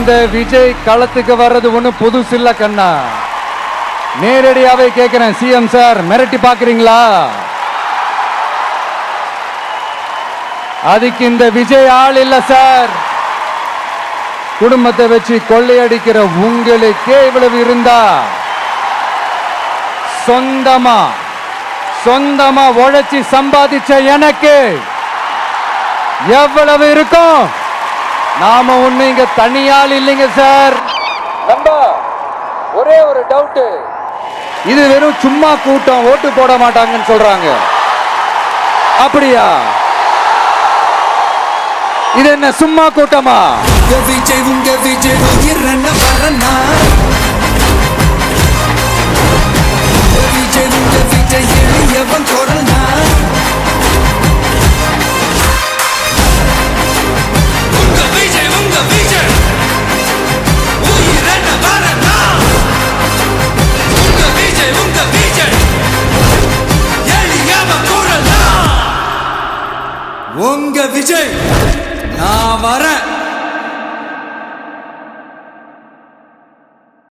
இந்த விஜய் களத்துக்கு வர்றது ஒண்ணு புதுசு இல்ல கண்ணா. நேரடியாவே கேட்கிறேன், சிஎம் சார் மிரட்டி பாக்குறீங்களா? அதுக்கு இந்த விஜய் ஆள் இல்ல சார். குடும்பத்தை வச்சு கொள்ளையடிக்கிற உங்களுக்கே இவ்வளவு இருந்தா, சொந்தமா உழைச்சி சம்பாதிச்ச எனக்கு எவ்வளவு இருக்கும்? நாம ஒண்ணு இங்க தனியால் இல்லைங்க சார். ஒரே ஒரு டவுட், இது வெறும் சும்மா கூட்டம், ஓட்டு போட மாட்டாங்கன்னு சொல்றாங்க. அப்படியா? இது என்ன சும்மா கூட்டமா? உங்க விஜய் உயிரன வரனா, உங்க விஜய் எளியவன் குரல்னா, உங்க விஜய் உயிரன வரனா, உங்க விஜய் எளியவன் குரல்னா, உங்க விஜய் நான் வரேன்.